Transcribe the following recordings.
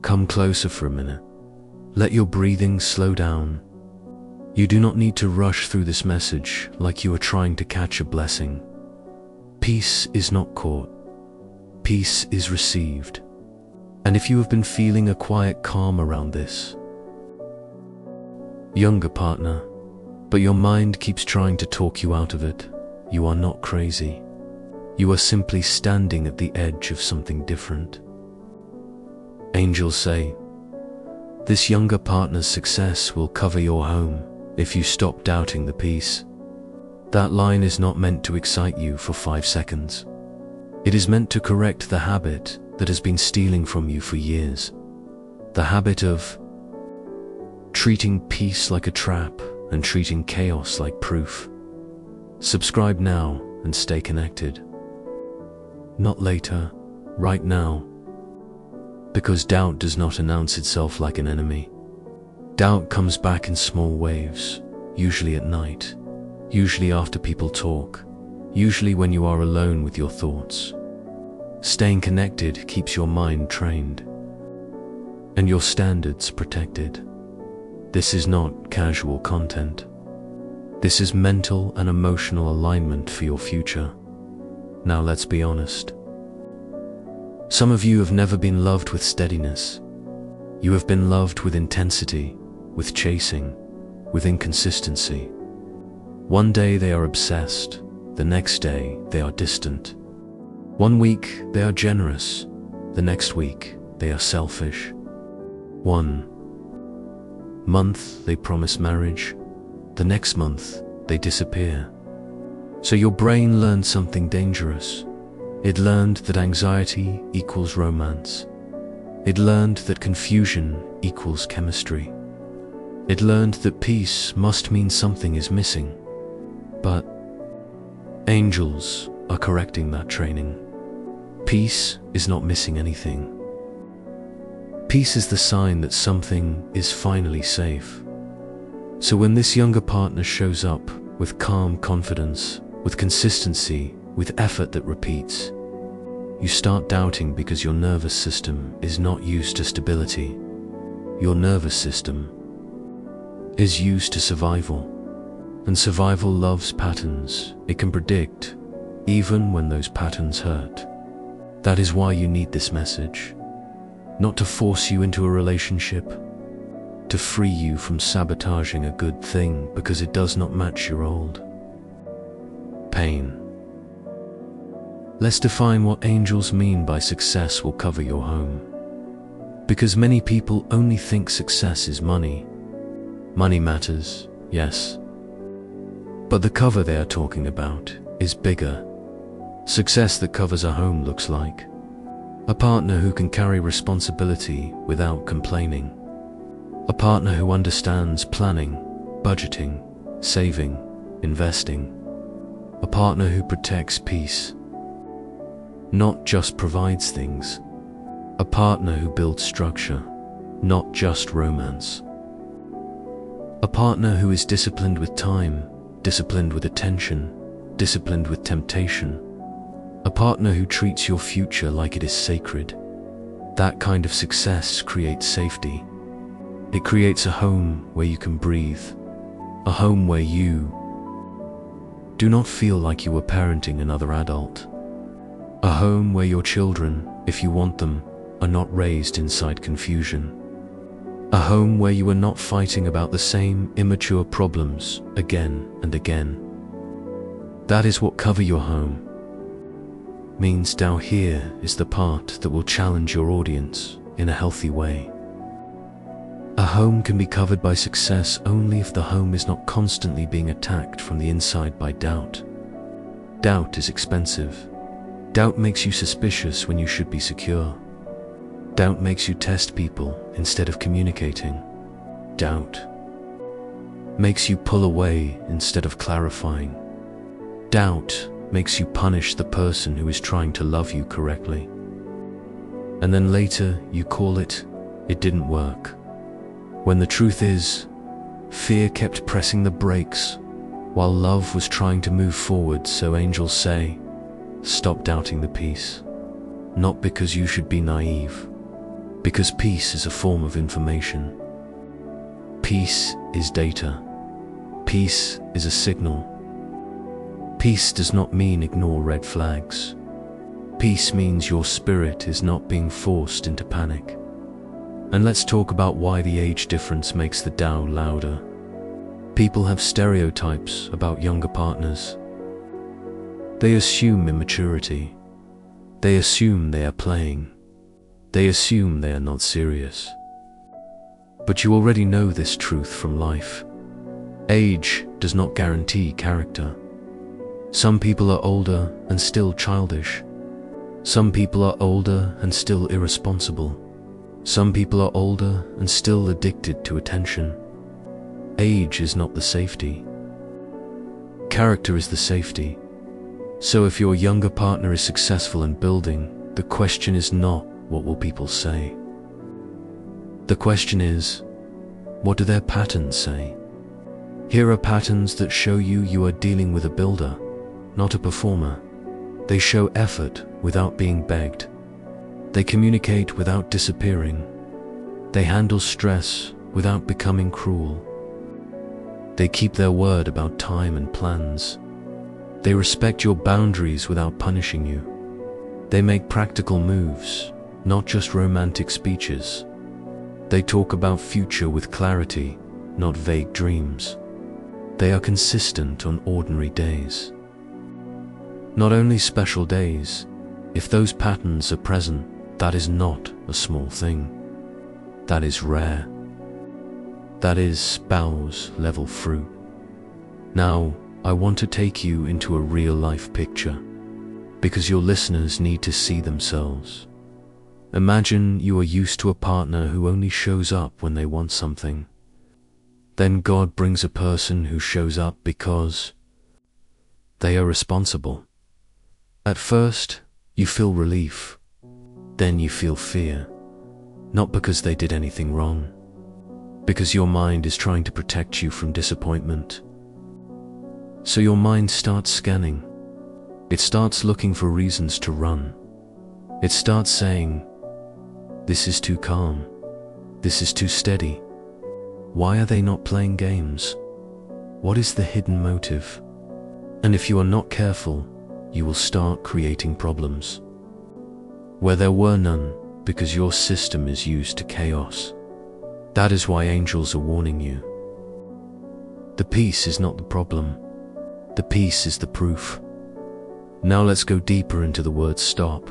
Come closer for a minute. Let your breathing slow down. You do not need to rush through this message like you are trying to catch a blessing. Peace is not caught. Peace is received. And if you have been feeling a quiet calm around this, younger partner, but your mind keeps trying to talk you out of it, you are not crazy. You are simply standing at the edge of something different. Angels say, this younger partner's success will cover your home if you stop doubting the peace. That line is not meant to excite you for 5 seconds. It is meant to correct the habit that has been stealing from you for years. The habit of treating peace like a trap and treating chaos like proof. Subscribe now and stay connected. Not later, right now. Because doubt does not announce itself like an enemy. Doubt comes back in small waves, usually at night, usually after people talk, usually when you are alone with your thoughts. Staying connected keeps your mind trained and your standards protected. This is not casual content. This is mental and emotional alignment for your future. Now let's be honest. Some of you have never been loved with steadiness. You have been loved with intensity, with chasing, with inconsistency. One day they are obsessed, the next day they are distant. One week they are generous, the next week they are selfish. One month they promise marriage, the next month they disappear. So your brain learned something dangerous. It learned that anxiety equals romance. It learned that confusion equals chemistry. It learned that peace must mean something is missing. But angels are correcting that training. Peace is not missing anything. Peace is the sign that something is finally safe. So when this younger partner shows up with calm confidence, with consistency, with effort that repeats, you start doubting because your nervous system is not used to stability. Your nervous system is used to survival, and survival loves patterns. It can predict, even when those patterns hurt. That is why you need this message. Not to force you into a relationship, to free you from sabotaging a good thing because it does not match your old pain. Let's define what angels mean by success will cover your home. Because many people only think success is money. Money matters, yes. But the cover they are talking about is bigger. Success that covers a home looks like a partner who can carry responsibility without complaining. A partner who understands planning, budgeting, saving, investing. A partner who protects peace, not just provides things. A partner who builds structure, not just romance. A partner who is disciplined with time, disciplined with attention, disciplined with temptation. A partner who treats your future like it is sacred. That kind of success creates safety. It creates a home where you can breathe. A home where you do not feel like you are parenting another adult. A home where your children, if you want them, are not raised inside confusion. A home where you are not fighting about the same immature problems again and again. That is what cover your home means. Now here is the part that will challenge your audience in a healthy way. A home can be covered by success only if the home is not constantly being attacked from the inside by doubt. Doubt is expensive. Doubt makes you suspicious when you should be secure. Doubt makes you test people instead of communicating. Doubt makes you pull away instead of clarifying. Doubt makes you punish the person who is trying to love you correctly. And then later you call it didn't work. When the truth is, fear kept pressing the brakes while love was trying to move forward. So angels say, stop doubting the peace. Not because you should be naive, Because peace is a form of information. Peace is data. Peace is a signal. Peace does not mean ignore red flags. Peace means your spirit is not being forced into panic. And let's talk about why the age difference makes the Tao louder. People have stereotypes about younger partners. They assume immaturity. They assume they are playing. They assume they are not serious. But you already know this truth from life. Age does not guarantee character. Some people are older and still childish. Some people are older and still irresponsible. Some people are older and still addicted to attention. Age is not the safety. Character is the safety. So if your younger partner is successful in building, the question is not, what will people say? The question is, what do their patterns say? Here are patterns that show you are dealing with a builder, not a performer. They show effort without being begged. They communicate without disappearing. They handle stress without becoming cruel. They keep their word about time and plans. They respect your boundaries without punishing you. They make practical moves, not just romantic speeches. They talk about future with clarity, not vague dreams. They are consistent on ordinary days. Not only special days. If those patterns are present, that is not a small thing. That is rare. That is spouse-level fruit. Now, I want to take you into a real-life picture, because your listeners need to see themselves. Imagine you are used to a partner who only shows up when they want something. Then God brings a person who shows up because they are responsible. At first, you feel relief. Then you feel fear. Not because they did anything wrong, because your mind is trying to protect you from disappointment. So your mind starts scanning. It starts looking for reasons to run. It starts saying, this is too calm. This is too steady. Why are they not playing games? What is the hidden motive? And if you are not careful, you will start creating problems where there were none, because your system is used to chaos. That is why angels are warning you. The peace is not the problem. The peace is the proof. Now let's go deeper into the word stop,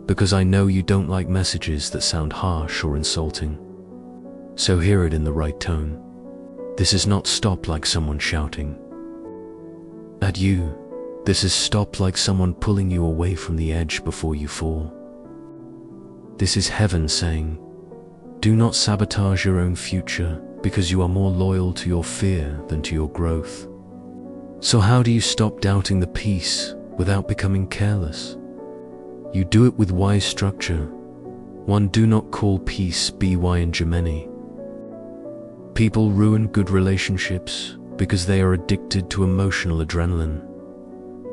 because I know you don't like messages that sound harsh or insulting. So hear it in the right tone. This is not stop like someone shouting at you. This is stop like someone pulling you away from the edge before you fall. This is heaven saying, do not sabotage your own future, because you are more loyal to your fear than to your growth. So how do you stop doubting the peace without becoming careless? You do it with wise structure. One, do not call peace by and Gemini. People ruin good relationships because they are addicted to emotional adrenaline.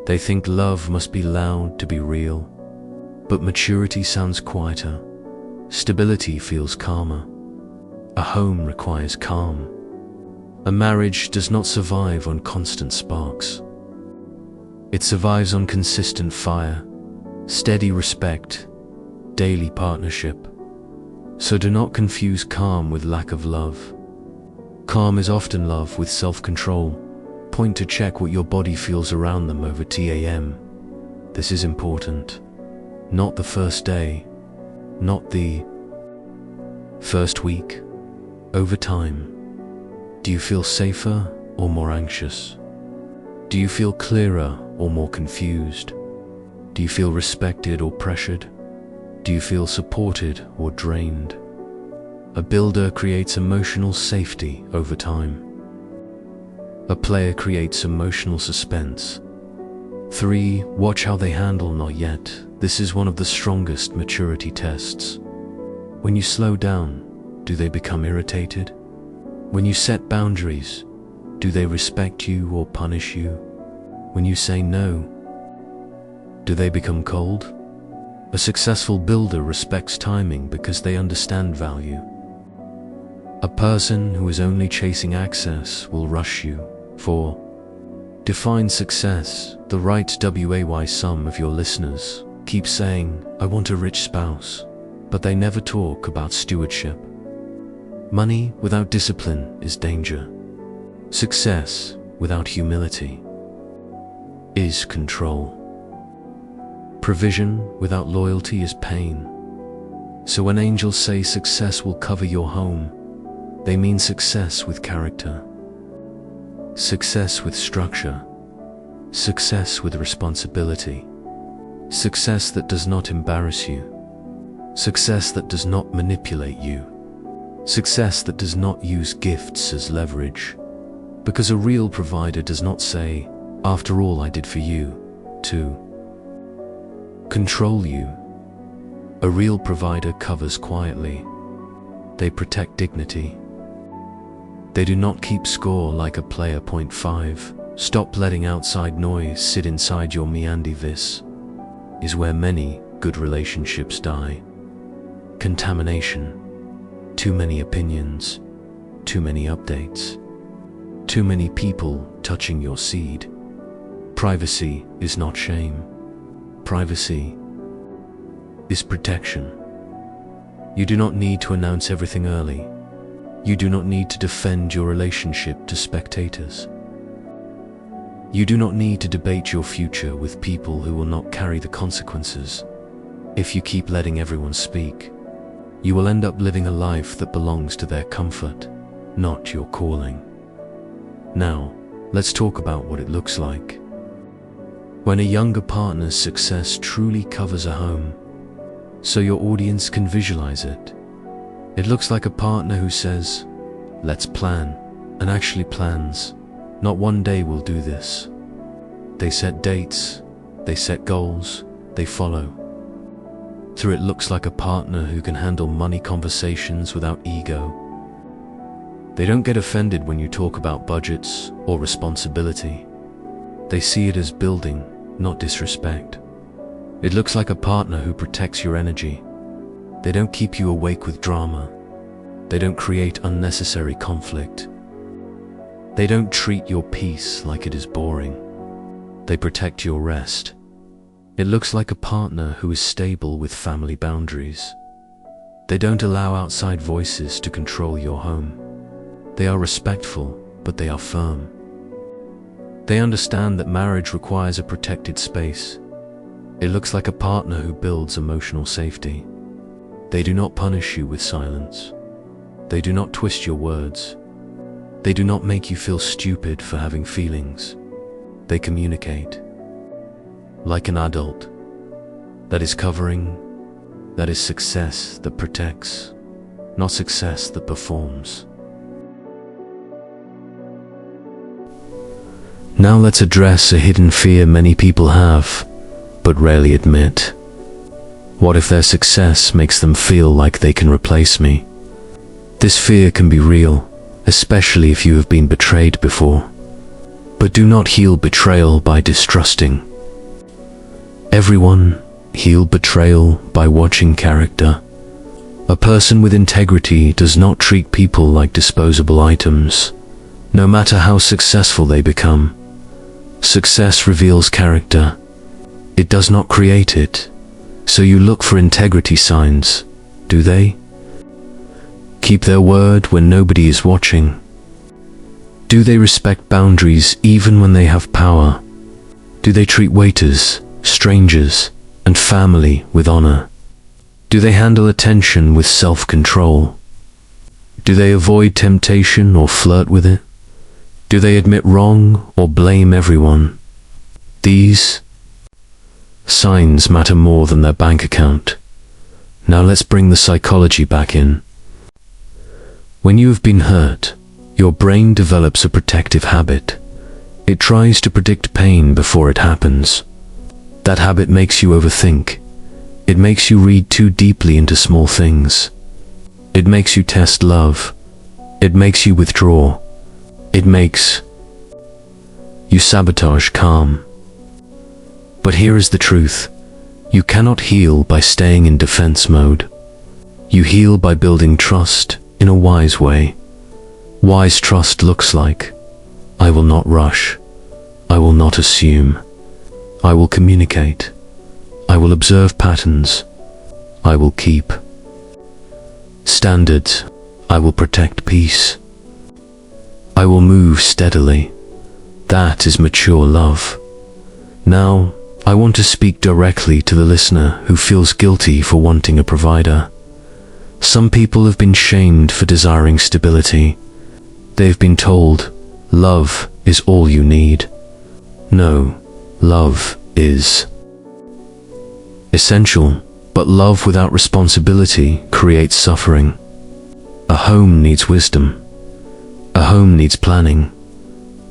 They think love must be loud to be real. But maturity sounds quieter. Stability feels calmer. A home requires calm. A marriage does not survive on constant sparks. It survives on consistent fire, steady respect, daily partnership. So do not confuse calm with lack of love. Calm is often love with self-control. Point to check what your body feels around them over TAM. This is important. Not the first day, not the first week. Over time, do you feel safer or more anxious? Do you feel clearer or more confused? Do you feel respected or pressured? Do you feel supported or drained? A builder creates emotional safety over time. A player creates emotional suspense. 3. Watch how they handle not yet. This is one of the strongest maturity tests. When you slow down, do they become irritated? When you set boundaries, do they respect you or punish you? When you say no, do they become cold? A successful builder respects timing because they understand value. A person who is only chasing access will rush you. 4. Define success. The right way some of your listeners keep saying, "I want a rich spouse," but they never talk about stewardship. Money without discipline is danger. Success without humility is control. Provision without loyalty is pain. So when angels say success will cover your home, they mean success with character, success with structure, success with responsibility, success that does not embarrass you, success that does not manipulate you, success that does not use gifts as leverage. Because a real provider does not say, "After all I did for you," to control you. A real provider covers quietly. They protect dignity. They do not keep score like a player. 5. Stop letting outside noise sit inside your meandy. This is where many good relationships die. Contamination. Too many opinions. Too many updates. Too many people touching your seed. Privacy is not shame. Privacy is protection. You do not need to announce everything early. You do not need to defend your relationship to spectators. You do not need to debate your future with people who will not carry the consequences. If you keep letting everyone speak, you will end up living a life that belongs to their comfort, not your calling. Now, let's talk about what it looks like when a younger partner's success truly covers a home, so your audience can visualize it. It looks like a partner who says, "Let's plan," and actually plans. Not one day we'll do this. They set dates, they set goals, they follow through. It looks like a partner who can handle money conversations without ego. They don't get offended when you talk about budgets or responsibility. They see it as building, not disrespect. It looks like a partner who protects your energy. They don't keep you awake with drama. They don't create unnecessary conflict. They don't treat your peace like it is boring. They protect your rest. It looks like a partner who is stable with family boundaries. They don't allow outside voices to control your home. They are respectful, but they are firm. They understand that marriage requires a protected space. It looks like a partner who builds emotional safety. They do not punish you with silence. They do not twist your words. They do not make you feel stupid for having feelings. They communicate like an adult. That is covering. That is success that protects, not success that performs. Now let's address a hidden fear many people have, but rarely admit. What if their success makes them feel like they can replace me? This fear can be real, especially if you have been betrayed before. But do not heal betrayal by distrusting. Everyone heal betrayal by watching character. A person with integrity does not treat people like disposable items, no matter how successful they become. Success reveals character. It does not create it. So you look for integrity signs, do they? Keep their word when nobody is watching. Do they respect boundaries even when they have power? Do they treat waiters, strangers, and family with honor? Do they handle attention with self-control? Do they avoid temptation or flirt with it? Do they admit wrong or blame everyone? These signs matter more than their bank account. Now let's bring the psychology back in. When you have been hurt, your brain develops a protective habit. It tries to predict pain before it happens. That habit makes you overthink. It makes you read too deeply into small things. It makes you test love. It makes you withdraw. It makes you sabotage calm. But here is the truth. You cannot heal by staying in defense mode. You heal by building trust in a wise way. Wise trust looks like, I will not rush. I will not assume. I will communicate. I will observe patterns. I will keep standards. I will protect peace. I will move steadily. That is mature love. Now, I want to speak directly to the listener who feels guilty for wanting a provider. Some people have been shamed for desiring stability. They've been told, love is all you need. No, love is essential, but love without responsibility creates suffering. A home needs wisdom. A home needs planning.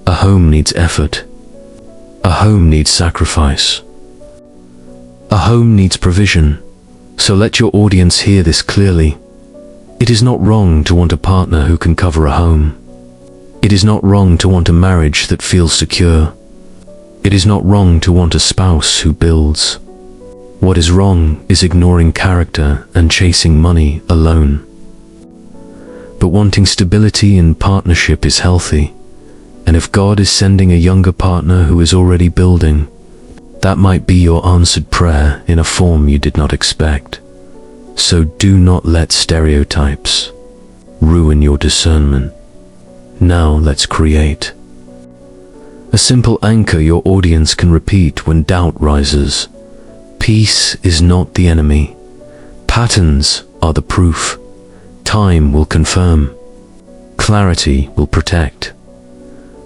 A home needs effort. A home needs sacrifice. A home needs provision. So let your audience hear this clearly. It is not wrong to want a partner who can cover a home. It is not wrong to want a marriage that feels secure. It is not wrong to want a spouse who builds. What is wrong is ignoring character and chasing money alone. But wanting stability in partnership is healthy. And if God is sending a younger partner who is already building, that might be your answered prayer in a form you did not expect. So do not let stereotypes ruin your discernment. Now let's create a simple anchor your audience can repeat when doubt rises. Peace is not the enemy. Patterns are the proof. Time will confirm. Clarity will protect.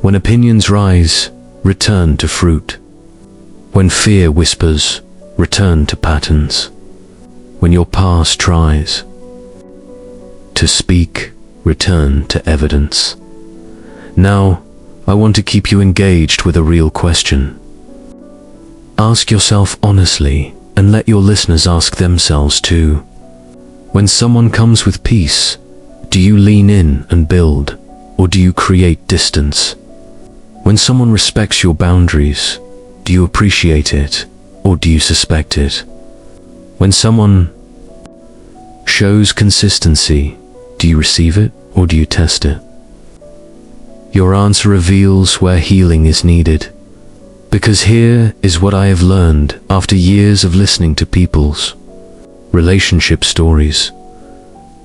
When opinions rise, return to fruit. When fear whispers, return to patterns. When your past tries to speak, return to evidence. Now, I want to keep you engaged with a real question. Ask yourself honestly, and let your listeners ask themselves too. When someone comes with peace, do you lean in and build, or do you create distance? When someone respects your boundaries, do you appreciate it, or do you suspect it? When someone shows consistency, do you receive it, or do you test it? Your answer reveals where healing is needed. Because here is what I have learned after years of listening to people's relationship stories.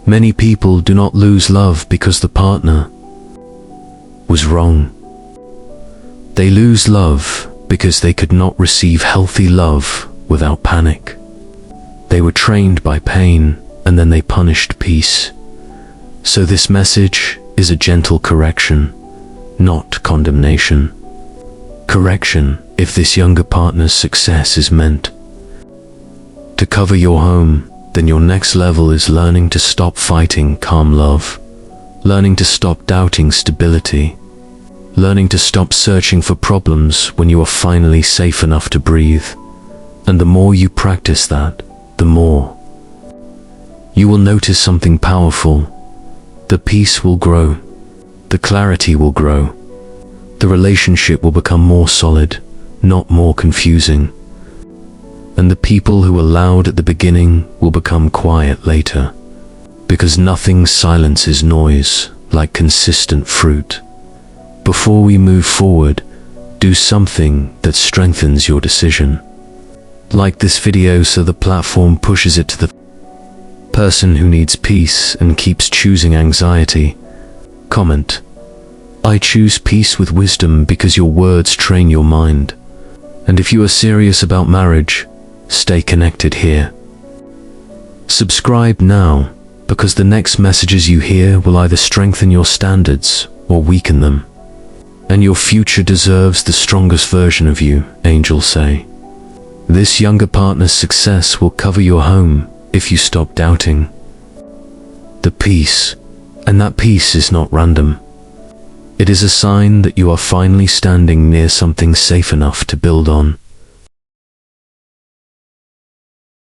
Many people do not lose love because the partner was wrong. They lose love because they could not receive healthy love without panic. They were trained by pain, and then they punished peace. So this message is a gentle correction, not condemnation. Correction if this younger partner's success is meant to cover your home, then your next level is learning to stop fighting calm love, learning to stop doubting stability, learning to stop searching for problems when you are finally safe enough to breathe. And the more you practice that, the more you will notice something powerful. The peace will grow, the clarity will grow, the relationship will become more solid, not more confusing. And the people who were loud at the beginning will become quiet later, because nothing silences noise like consistent fruit. Before we move forward, do something that strengthens your decision. Like this video so the platform pushes it to the person who needs peace and keeps choosing anxiety. Comment, I choose peace with wisdom because your words train your mind. And if you are serious about marriage, stay connected here. Subscribe now, because the next messages you hear will either strengthen your standards or weaken them. And your future deserves the strongest version of you, angels say. This younger partner's success will cover your home if you stop doubting. The peace, and that peace is not random. It is a sign that you are finally standing near something safe enough to build on.